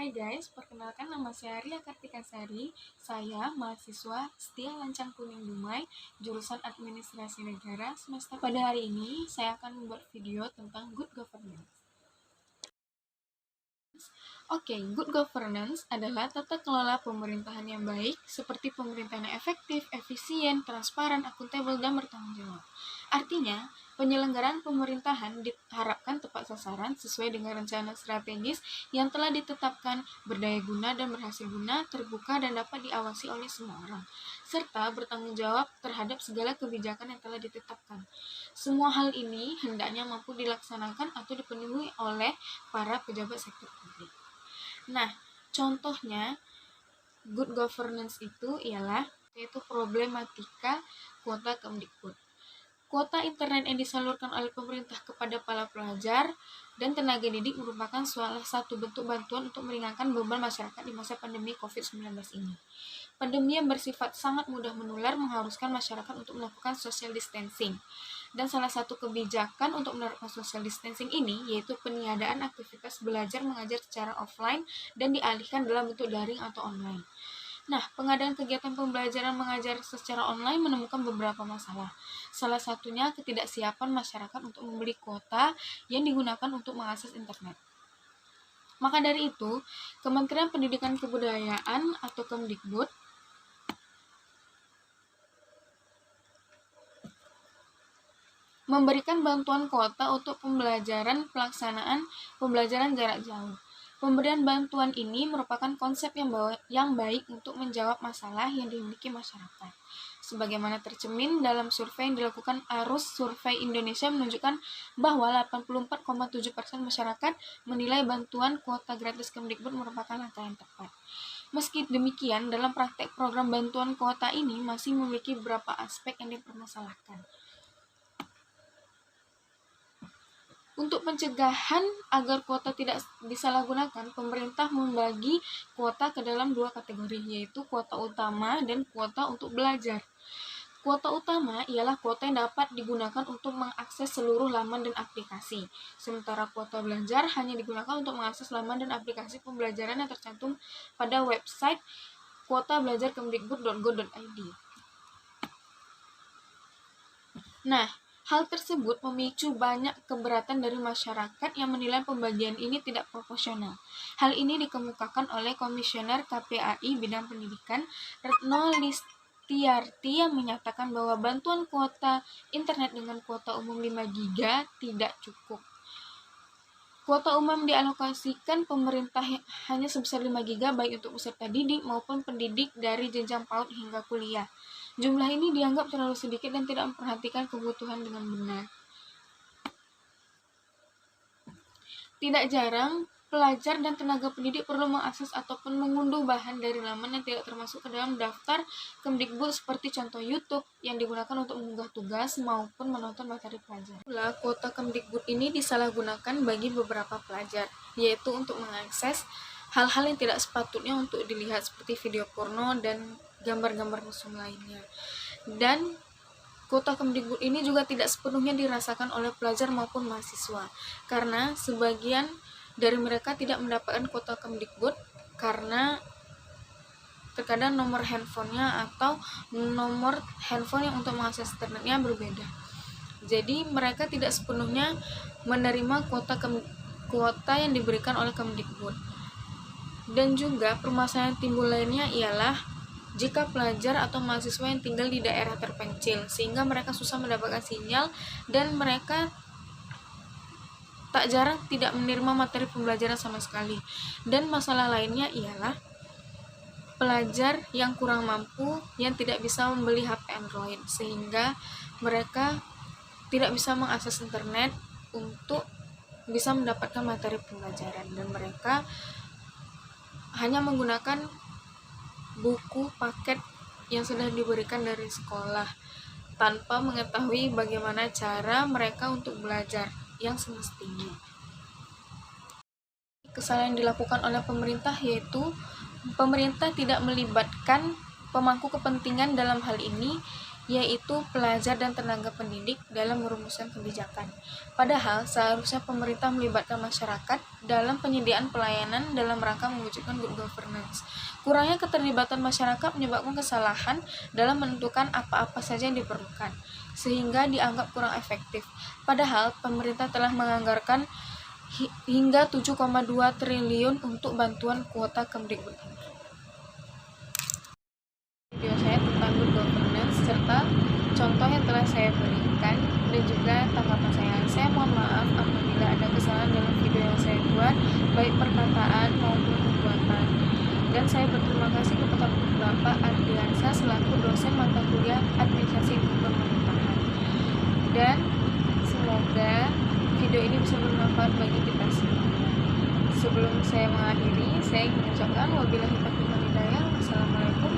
Hai guys, perkenalkan nama saya Ria Kartikasari. Saya mahasiswa Setia Lancang Kuning Dumai, jurusan Administrasi Negara semester. Pada hari ini, saya akan membuat video tentang good governance. Good governance adalah tata kelola pemerintahan yang baik, seperti pemerintahan yang efektif, efisien, transparan, akuntabel, dan bertanggung jawab. Artinya, penyelenggaraan pemerintahan diharapkan tepat sasaran sesuai dengan rencana strategis yang telah ditetapkan, berdaya guna dan berhasil guna, terbuka dan dapat diawasi oleh semua orang, serta bertanggung jawab terhadap segala kebijakan yang telah ditetapkan. Semua hal ini hendaknya mampu dilaksanakan atau dipenuhi oleh para pejabat sektor publik. Nah, contohnya good governance itu yaitu problematika kuota Kemdikbud. Kuota internet yang disalurkan oleh pemerintah kepada para pelajar dan tenaga didik merupakan salah satu bentuk bantuan untuk meringankan beban masyarakat di masa pandemi COVID-19 ini. Pandemi yang bersifat sangat mudah menular mengharuskan masyarakat untuk melakukan social distancing. Dan salah satu kebijakan untuk menerapkan social distancing ini yaitu peniadaan aktivitas belajar mengajar secara offline dan dialihkan dalam bentuk daring atau online. Nah, pengadaan kegiatan pembelajaran mengajar secara online menemukan beberapa masalah. Salah satunya ketidaksiapan masyarakat untuk membeli kuota yang digunakan untuk mengakses internet. Maka dari itu, Kementerian Pendidikan Kebudayaan atau Kemdikbud memberikan bantuan kuota untuk pelaksanaan pembelajaran jarak jauh. Pemberian bantuan ini merupakan konsep yang baik untuk menjawab masalah yang dimiliki masyarakat. Sebagaimana tercermin dalam survei yang dilakukan Arus Survei Indonesia menunjukkan bahwa 84,7% masyarakat menilai bantuan kuota gratis Kemdikbud merupakan langkah yang tepat. Meski demikian, dalam praktek program bantuan kuota ini masih memiliki beberapa aspek yang dipermasalahkan. Untuk pencegahan agar kuota tidak disalahgunakan, pemerintah membagi kuota ke dalam dua kategori, yaitu kuota utama dan kuota untuk belajar. Kuota utama ialah kuota yang dapat digunakan untuk mengakses seluruh laman dan aplikasi, sementara kuota belajar hanya digunakan untuk mengakses laman dan aplikasi pembelajaran yang tercantum pada website kuotabelajarkemdikbud.go.id. Nah, hal tersebut memicu banyak keberatan dari masyarakat yang menilai pembagian ini tidak proporsional. Hal ini dikemukakan oleh Komisioner KPAI Bidang Pendidikan, Retno Listiarti, yang menyatakan bahwa bantuan kuota internet dengan kuota umum 5 GB tidak cukup. Kuota umum dialokasikan pemerintah hanya sebesar 5 GB baik untuk peserta didik maupun pendidik dari jenjang PAUD hingga kuliah. Jumlah ini dianggap terlalu sedikit dan tidak memperhatikan kebutuhan dengan benar. Tidak jarang, pelajar dan tenaga pendidik perlu mengakses ataupun mengunduh bahan dari laman yang tidak termasuk ke dalam daftar Kemdikbud seperti contoh YouTube yang digunakan untuk mengunggah tugas maupun menonton materi pelajar. Kuota Kemdikbud ini disalahgunakan bagi beberapa pelajar, yaitu untuk mengakses hal-hal yang tidak sepatutnya untuk dilihat seperti video porno dan gambar-gambar mesum lainnya. Dan kuota Kemdikbud ini juga tidak sepenuhnya dirasakan oleh pelajar maupun mahasiswa, karena sebagian dari mereka tidak mendapatkan kuota Kemdikbud karena terkadang nomor handphonenya atau nomor handphone yang untuk mengakses internetnya berbeda. Jadi mereka tidak sepenuhnya menerima kuota yang diberikan oleh Kemdikbud. Dan juga permasalahan timbul lainnya ialah jika pelajar atau mahasiswa yang tinggal di daerah terpencil, sehingga mereka susah mendapatkan sinyal dan mereka tak jarang tidak menerima materi pembelajaran sama sekali. Dan masalah lainnya ialah pelajar yang kurang mampu yang tidak bisa membeli HP Android, sehingga mereka tidak bisa mengakses internet untuk bisa mendapatkan materi pembelajaran, dan mereka hanya menggunakan buku paket yang sudah diberikan dari sekolah tanpa mengetahui bagaimana cara mereka untuk belajar yang semestinya. Kesalahan yang dilakukan oleh pemerintah yaitu pemerintah tidak melibatkan pemangku kepentingan dalam hal ini, yaitu pelajar dan tenaga pendidik dalam merumuskan kebijakan. Padahal seharusnya pemerintah melibatkan masyarakat dalam penyediaan pelayanan dalam rangka mewujudkan good governance. Kurangnya keterlibatan masyarakat menyebabkan kesalahan dalam menentukan apa-apa saja yang diperlukan, sehingga dianggap kurang efektif. Padahal pemerintah telah menganggarkan hingga 7,2 triliun untuk bantuan kuota Kemdikbud. Video saya tentang good governance serta contoh yang telah saya berikan dan juga tanggapan saya. Saya mohon maaf apabila ada kesalahan dalam video yang saya buat, baik perkataan maupun perbuatan. Dan saya berterima kasih kepada Bapak Ardiansa selaku dosen mata kuliah Administrasi Pemerintahan. Dan semoga video ini bisa bermanfaat bagi kita semua. Sebelum saya mengakhiri, saya ingin mengucapkan wabillahi taufiq wal hidayah. Wassalamualaikum